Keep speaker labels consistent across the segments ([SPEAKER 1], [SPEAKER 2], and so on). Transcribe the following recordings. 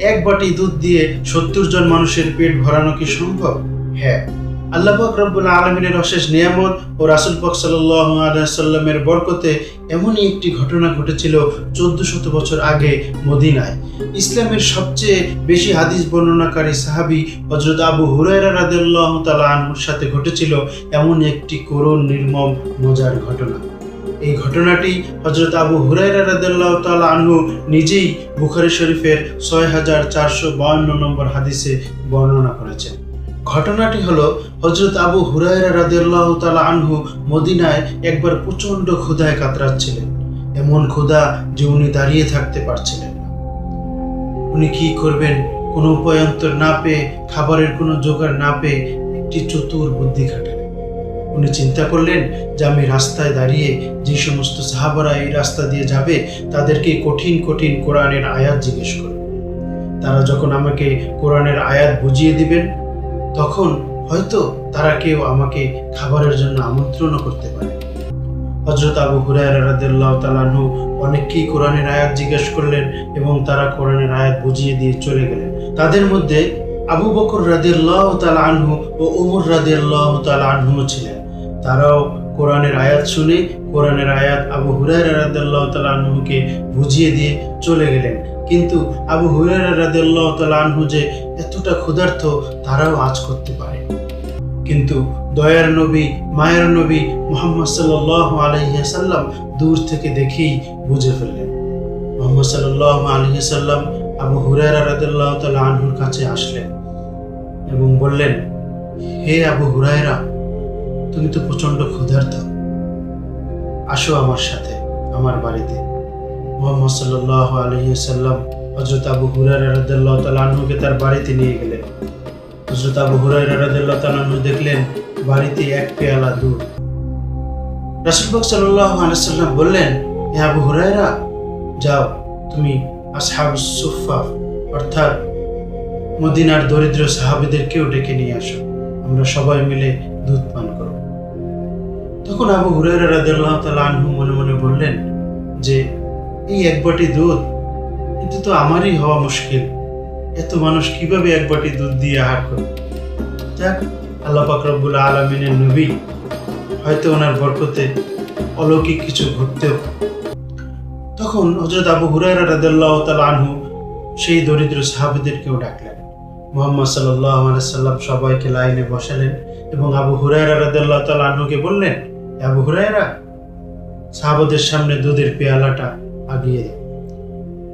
[SPEAKER 1] এক বাটি দুধ দিয়ে 70 জন মানুষের পেট ভরানো কি সম্ভব? হ্যাঁ, আল্লাহ পাক রব্বুল আলামিনের অশেষ নিয়ামত ও রাসূল পাক সাল্লাল্লাহু আলাইহি ওয়াসাল্লামের বরকতে এমনই একটি ঘটনা ঘটেছিল 1400 বছর আগে মদিনায়। ইসলামের সবচেয়ে বেশি হাদিস বর্ণনাকারী সাহাবী হযরত আবু হুরায়রা রাদিয়াল্লাহু তাআলা আনহুর সাথে ঘটেছিল এমন একটি করুণ নির্মম মজার ঘটনা। এই ঘটনাটি হযরত আবু হুরায়রা রাদিয়াল্লাহু তাআলা আনহু নিজেই বুখারী শরীফের 6452 নম্বর হাদিসে বর্ণনা করেছেন। ঘটনাটি হলো, হযরত আবু হুরায়রা রাদিয়াল্লাহু তাআলা আনহু মদিনায় একবার প্রচন্ড ক্ষুধায় কাতরাচ্ছিলেন। এমন ক্ষুধা যে উনি দাঁড়িয়ে থাকতে পারছিলেন না। উনি কি করবেন কোনো উপায়ান্তর না পেয়ে, খাবারের কোনো জোগাড় না পেয়ে একটি চতুর বুদ্ধি খাটালেন। উনি চিন্তা করলেন যে আমি রাস্তায় দাঁড়িয়ে যে সমস্ত সাহাবারা এই রাস্তা দিয়ে যাবে তাদেরকে কঠিন কঠিন কোরআনের আয়াত জিজ্ঞেস করব। তারা যখন আমাকে কোরআনের আয়াত বুঝিয়ে দিবেন তখন হয়তো তারা কেউ আমাকে খাবারের জন্য আমন্ত্রণও করতে পারে। হযরত আবু হুরায়রা রাদিয়াল্লাহু তাআলা আনহু অনেককেই কোরআনের আয়াত জিজ্ঞেস করলেন এবং তারা কোরআনের আয়াত বুঝিয়ে দিয়ে চলে গেলেন। তাদের মধ্যে আবু বকর রাদিয়াল্লাহু তাআলা আনহু ও ওমর রাদিয়াল্লাহু তাআলা আনহু ছিলেন। তারাও কোরআনের আয়াত শুনে কোরআনের আয়াত আবু হুরায়রা রাদিয়াল্লাহু তাআলা আনহুকে বুঝিয়ে দিয়ে চলে গেলেন। কিন্তু আবু হুরায়রা রাদিয়াল্লাহু তাআলা আনহু যে এতটা ক্ষুধার্ত তারাও আজ করতে পারে। কিন্তু দয়ার নবী, মায়ের নবী মুহাম্মদ সাল্লাল্লাহু আলাইহি ওয়াসাল্লাম দূর থেকে দেখেই বুঝে ফেললেন। মুহাম্মদ সাল্লাল্লাহু আলাইহি ওয়াসাল্লাম আবু হুরায়রা রাদিয়াল্লাহু তাআলা আনহুর কাছে আসলেন এবং বললেন, হে আবু হুরায়রা, তুমি তো প্রচন্ড ক্ষুধার্ত, আসো আমার সাথে আমার বাড়িতে। মুহাম্মদ সাল্লাল্লাহু আলাইহি ওয়াসাল্লাম হযরত আবু হুরায়রা রাদিয়াল্লাহু তাআলা আনহুকে তার বাড়িতে নিয়ে গেলেন। হযরত আবু হুরায়রা রাদিয়াল্লাহু তাআলা আনহু দেখলেন বাড়িতে এক পেয়ালা দুধ। রাসূল পাক সাল্লাল্লাহু আলাইহি ওয়াসাল্লাম বললেন, হে আবু হুরায়রা, যাও তুমি আসহাবুস সুফফা অর্থাৎ মদিনার দরিদ্র সাহাবীদেরকেও ডেকে নিয়ে আসো, আমরা সবাই মিলে দুধ পান করব। তখন আবু হুরায়রা রাদিয়াল্লাহু তাআলা আনহু মনে মনে বললেন যে এই এক বাটি দুধ, কিন্তু তো আমারই হওয়া মুশকিল, এত মানুষ কিভাবে এক বাটি দুধ দিয়ে আহার করবে। যাক, আল্লাহ পাক রব্বুল আলামিনের নবী, হয়তো ওনার বরকতে অলৌকিক কিছু ঘটতেও। তখন হযরত আবু হুরায়রা রাদিয়াল্লাহু তাআলা আনহু সেই দরিদ্র সাহাবীদেরকেও ডাকলেন। মুহাম্মদ সাল্লাল্লাহু আলাইহি ওয়াসাল্লাম সবাইকে লাইনে বসালেন এবং আবু হুরায়রা রাদিয়াল্লাহু তাআলা আনহুকে বললেন, আবু হুরায়রা, সাহাবাদের সামনে দুধের পেয়ালাটা আগিয়ে দাও।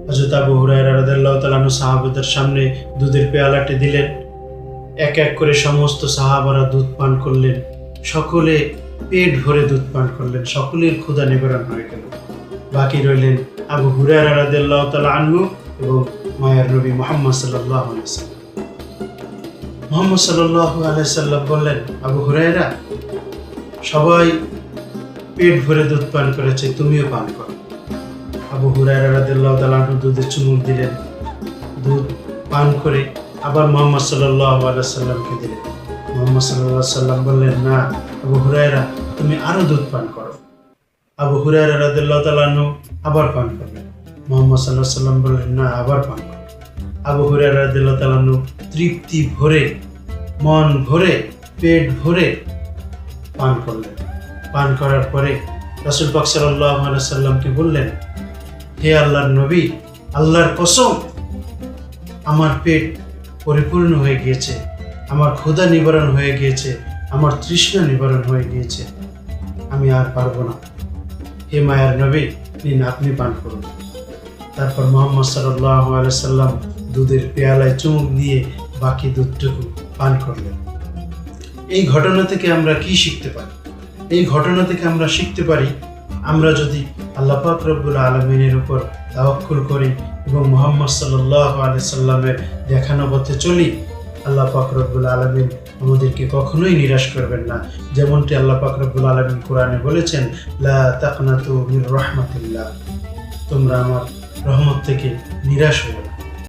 [SPEAKER 1] হযরত আবু হুরায়রা রাদিয়াল্লাহু তাআলা আনহু সাহাবাদের সামনে দুধের পেয়ালাটি দিলেন। এক এক করে সমস্ত সাহাবারা দুধ পান করলেন। সকলে পেট ভরে দুধ পান করলেন। সকলের ক্ষুধা নিবারণ হয়ে গেল। বাকি রইলেন আবু হুরায়রা রাদিয়াল্লাহু তাআলা আনহু এবং মায়ের নবী মুহাম্মদ সাল্লাল্লাহু আলাইহি ওয়াসাল্লাম। মুহাম্মদ সাল্লাল্লাহু আলাইহি ওয়াসাল্লাম বললেন, আবু হুরায়রা, সবাই পেট ভরে দুধ পান করেছে, তুমিও পান করো। আবু হুরায়রা রাদিয়াল্লাহু তাআলা আনহু দুধে চুমুক দিলেন। দুধ পান করে আবার মুহাম্মদ সাল্লাল্লাহু আলাইহি ওয়াসাল্লামকে দিলেন। মুহাম্মদ সাল্লাল্লাহু আলাইহি ওয়াসাল্লাম বললেন, না আবু হুরায়রা, তুমি আরো দুধ পান করো। আবু হুরায়রা রাদিয়াল্লাহু তাআলা আনহু আবার পান করলেন। মুহাম্মদ সাল্লাল্লাহু আলাইহি ওয়াসাল্লাম বললেন, না আবার পান করো। আবু হুরায়রা রাদিয়াল্লাহু তাআলা আনহু তৃপ্তি ভরে, মন ভরে, পেট ভরে পান করলেন। পান করার পরে রাসূল পাক সাল্লাল্লাহু আলাইহি ওয়াসাল্লামকে বললেন, হে আল্লাহর নবী, আল্লাহর কসম, আমার পেট পরিপূর্ণ হয়ে গিয়েছে, আমার ক্ষুধা নিবারণ হয়ে গিয়েছে, আমার তৃষ্ণা নিবারণ হয়ে গিয়েছে, আমি আর পারবো না। হে মায়ের নবী, নিন আপনি পান করুন। তারপর মুহাম্মদ সাল্লাল্লাহু আলাইহি ওয়াসাল্লাম দুধের পেয়ালায় চুমুক দিয়ে বাকি দুধটুকু পান করলেন। এই ঘটনা থেকে আমরা কি শিখতে পারি? এই ঘটনা থেকে আমরা শিখতে পারি, আমরা যদি আল্লাহ পাক রব্বুল আলামিনের উপর তাওয়াক্কুল করি এবং মুহাম্মদ সাল্লাল্লাহু আলাইহি সাল্লামের দেখানো পথে চলি, আল্লাহ পাক রব্বুল আলামিন আমাদেরকে কখনোই নিরাশ করবেন না। যেমনটি আল্লাহ পাক রব্বুল আলামিন কোরআনে বলেছেন, লা তাকনাতু মির রাহমাতিল্লাহ, তোমরা আমার রহমত থেকে নিরাশ হও।